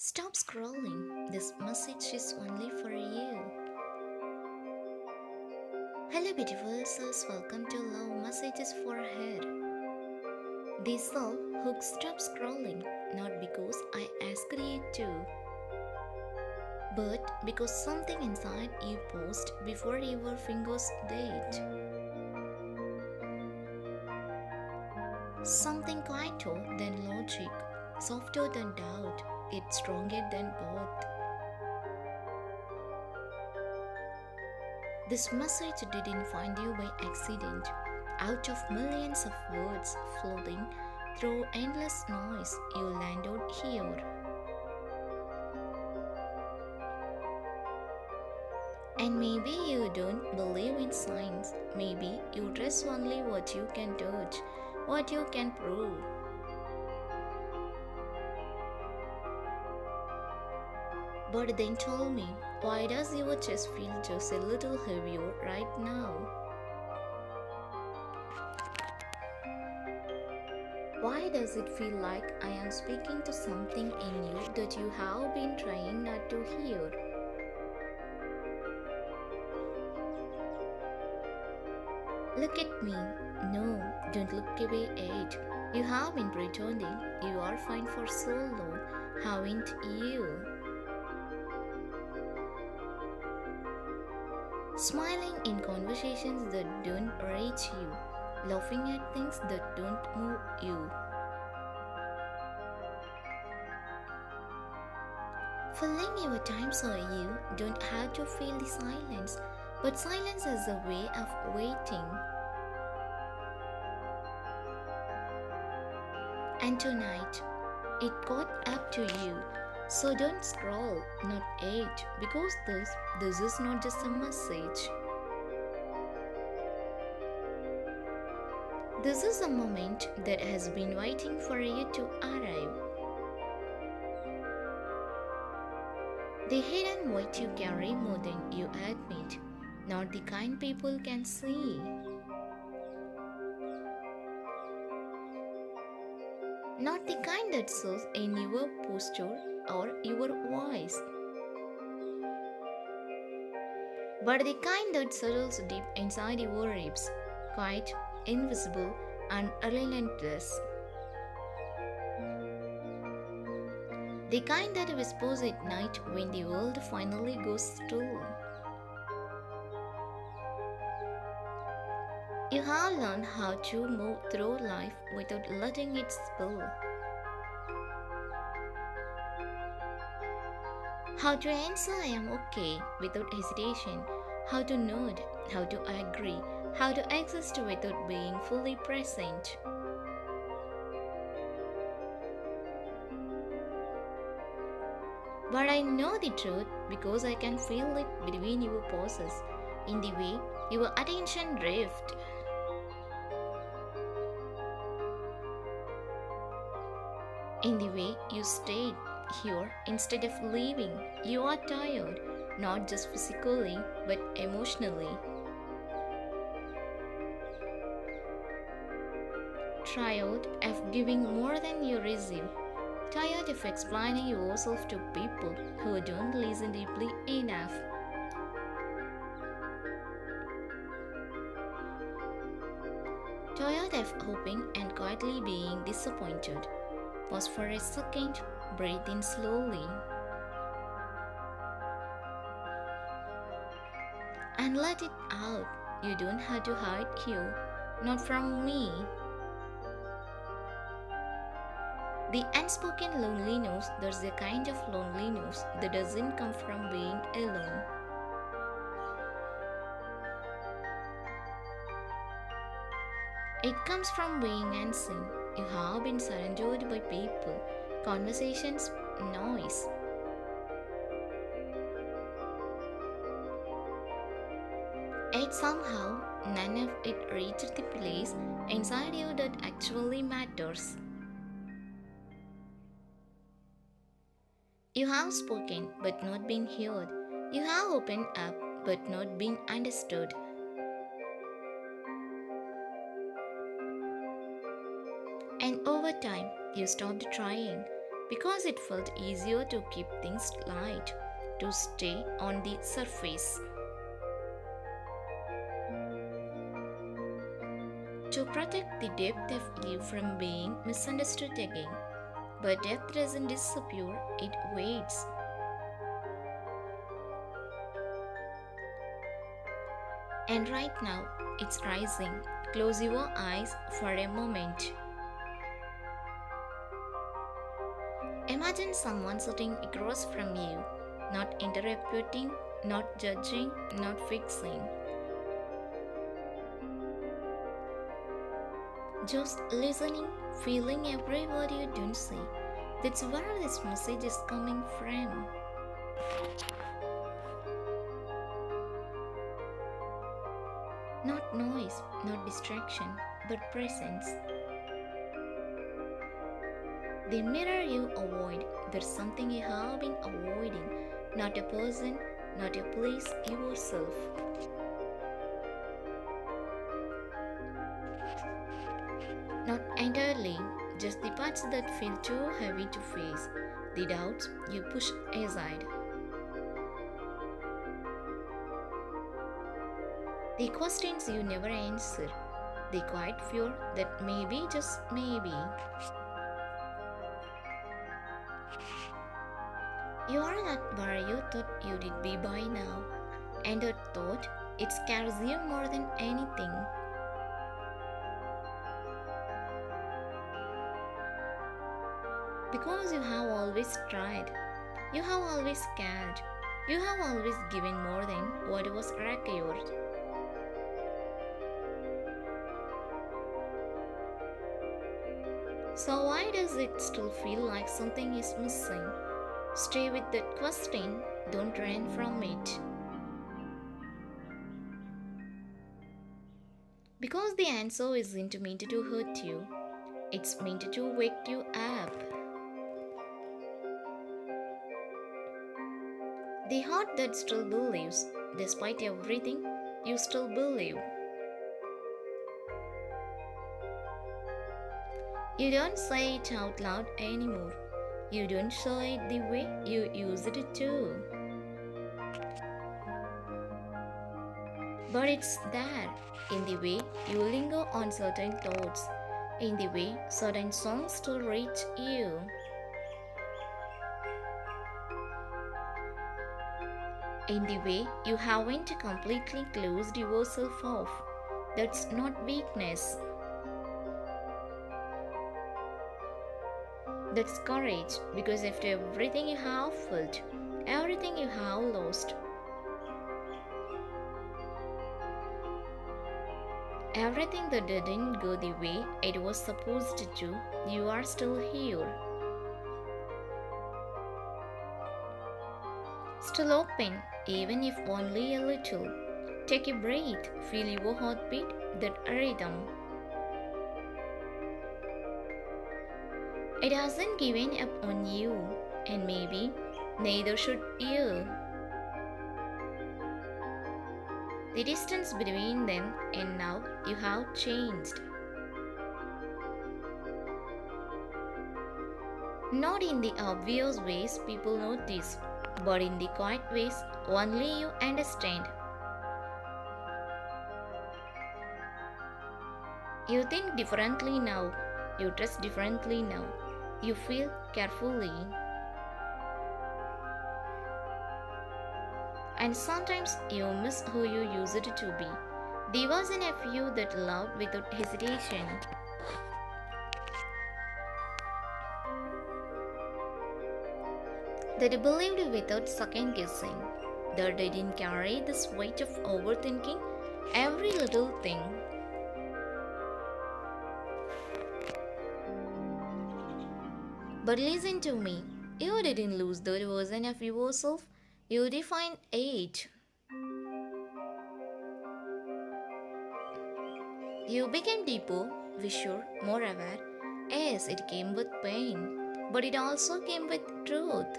Stop scrolling. This message is only for you. Hello, beautiful souls. Welcome to Love Messages for Her. This soul who stop scrolling not because I asked you to, but because something inside you paused before your fingers did. Something quieter than logic, softer than doubt, yet stronger than both. This message didn't find you by accident, out of millions of words floating through endless noise. You landed here. And maybe you don't believe in science. Maybe you trust only what you can touch, what you can prove. But then tell me, why does your chest feel just a little heavier right now? Why does it feel like I am speaking to something in you that you have been trying not to hear? Look at me. No, don't look away yet. You have been pretending you are fine for so long, haven't you? Smiling in conversations that don't reach you, laughing at things that don't move you. Filling your time so you don't have to feel the silence, but silence is a way of waiting. And tonight, it got up to you. So don't scroll, not yet, because this is not just a message. This is a moment that has been waiting for you to arrive. The hidden weight you carry more than you admit, not the kind people can see. Not the kind that shows in your posture or your voice, but the kind that settles deep inside your ribs, quiet, invisible, and relentless. The kind that whispers at night when the world finally goes still. You have learned how to move through life without letting it spill. How to answer I am okay without hesitation. How to nod, how to agree, how to exist without being fully present. But I know the truth because I can feel it between your pauses, in the way your attention drift. In the way you stayed here instead of leaving. You are tired, not just physically but emotionally. Tired of giving more than you receive. Tired of explaining yourself to people who don't listen deeply enough. Tired of hoping and quietly being disappointed. Pause for a second, breathe in slowly, and let it out. You don't have to hide here, not from me. The unspoken loneliness, there's a kind of loneliness that doesn't come from being alone. It comes from being unseen. You have been surrounded by people, conversations, noise. Yet somehow, none of it reached the place inside you that actually matters. You have spoken but not been heard. You have opened up but not been understood. And over time, you stopped trying because it felt easier to keep things light, to stay on the surface, to protect the depth of you from being misunderstood again. But depth doesn't disappear, it waits. And right now, it's rising. Close your eyes for a moment. Imagine someone sitting across from you, not interrupting, not judging, not fixing. Just listening, feeling every word you don't say. That's where this message is coming from. Not noise, not distraction, but presence. The mirror you avoid, there's something you have been avoiding. Not a person, not a place, yourself. Not entirely, just the parts that feel too heavy to face, the doubts you push aside, the questions you never answer, the quiet fear that maybe, just maybe, you are not where you thought you did be by now, and that thought, it scares you more than anything. Because you have always tried, you have always cared, you have always given more than what was required. So why does it still feel like something is missing? Stay with that question, don't run from it. Because the answer isn't meant to hurt you, it's meant to wake you up. The heart that still believes, despite everything, you still believe. You don't say it out loud anymore. You don't say it the way you used it to. But it's there, in the way you linger on certain thoughts, in the way certain songs still reach you. In the way you haven't completely closed yourself off. That's not weakness. That's courage, because after everything you have felt, everything you have lost, everything that didn't go the way it was supposed to, you are still here. Still open, even if only a little. Take a breath, feel your heartbeat, that rhythm. It hasn't given up on you, and maybe neither should you. The distance between them and now you have changed. Not in the obvious ways people notice, but in the quiet ways only you understand. You think differently now, you trust differently now, you feel carefully. And sometimes you miss who you used to be, the version of you that loved without hesitation. That believed without second guessing, that didn't carry this weight of overthinking every little thing. But listen to me, you didn't lose that version of yourself, you defined it. You became deeper, wiser, more aware. Yes, it came with pain, but it also came with truth.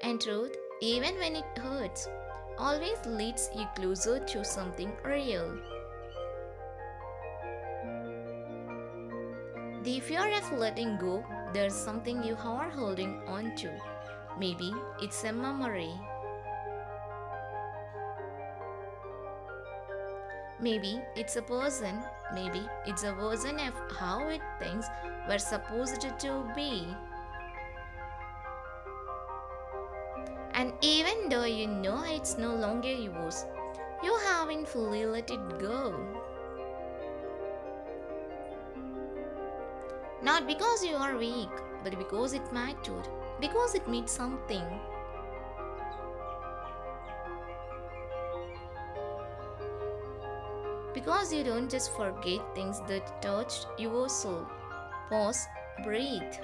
And truth, even when it hurts, always leads you closer to something real. The fear of letting go there's something you are holding on to. Maybe it's a memory. Maybe it's a person. Maybe it's a version of how it things were supposed to be. And even though you know it's no longer yours, you haven't fully let it go. Not because you are weak, but because it mattered, because it meant something. Because you don't just forget things that touched your soul. Pause, breathe.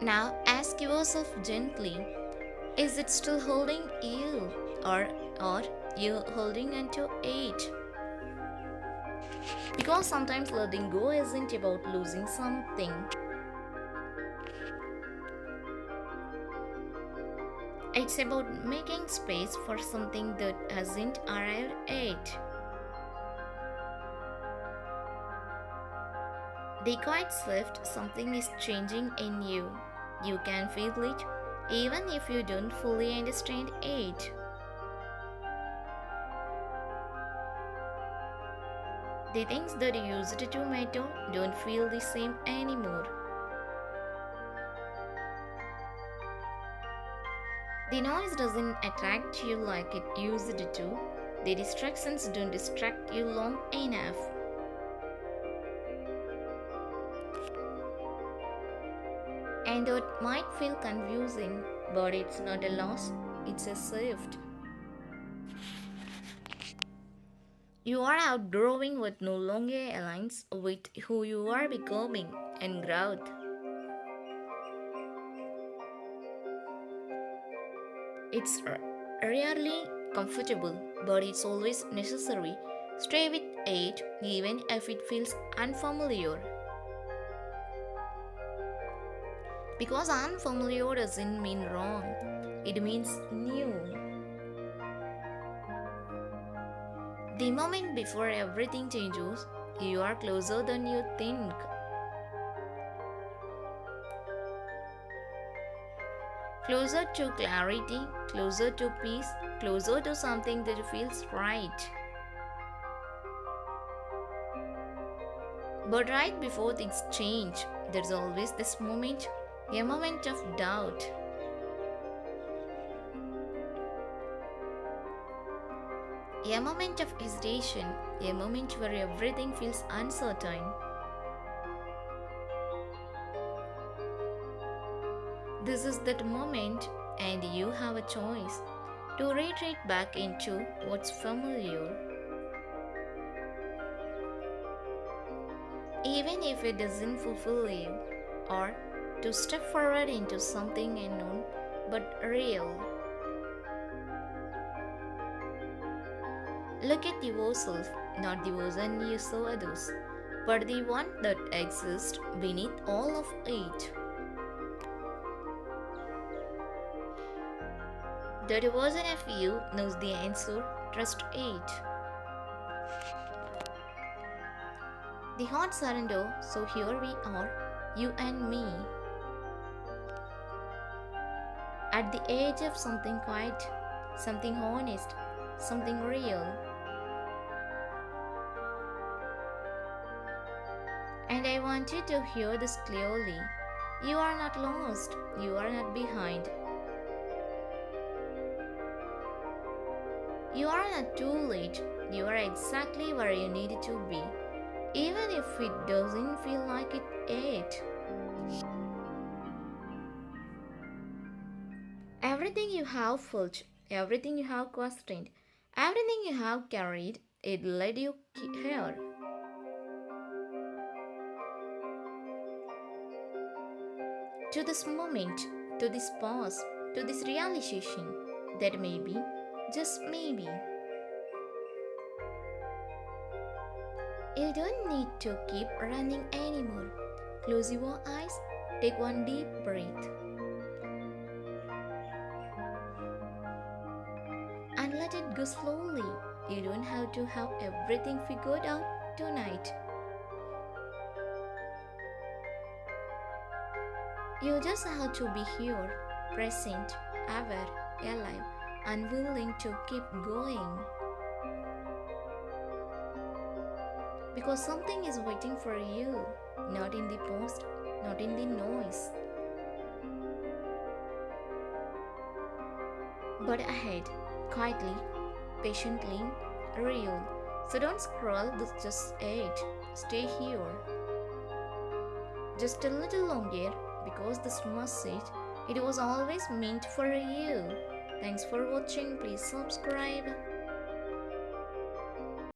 Now ask yourself gently, is it still holding you or are you holding onto it? Because sometimes letting go isn't about losing something. It's about making space for something that hasn't arrived yet. The quiet shift, something is changing in you. You can feel it even if you don't fully understand it. The things that used to matter don't feel the same anymore. The noise doesn't attract you like it used to. The distractions don't distract you long enough. And that might feel confusing, but it's not a loss, it's a shift. You are outgrowing what no longer aligns with who you are becoming and growth. It's rarely comfortable, but it's always necessary. Stay with it even if it feels unfamiliar. Because unfamiliar doesn't mean wrong, it means new. The moment before everything changes, you are closer than you think. Closer to clarity, closer to peace, closer to something that feels right. But right before things change, there's always this moment, a moment of doubt. A moment of hesitation, a moment where everything feels uncertain. This is that moment, and you have a choice to retreat back into what's familiar. Even if it doesn't fulfill you, or to step forward into something unknown but real. Look at yourself, not the version you saw others, but the one that exists beneath all of it. That version of you knows the answer, trust it. The heart surrender, so here we are, you and me. At the edge of something quiet, something honest, something real. And I want you to hear this clearly. You are not lost, you are not behind. You are not too late, you are exactly where you need to be, even if it doesn't feel like it yet. Everything you have felt, everything you have questioned, everything you have carried, it led you here. To this moment, to this pause, to this realization that maybe, just maybe, you don't need to keep running anymore. Close your eyes, take one deep breath, and let it go slowly. You don't have to have everything figured out tonight. You just have to be here, present, aware, alive, and willing to keep going. Because something is waiting for you, not in the post, not in the noise, but ahead, quietly, patiently, real. So don't scroll this just yet. Stay here. Just a little longer because this message it was always meant for you. Thanks for watching. Please subscribe.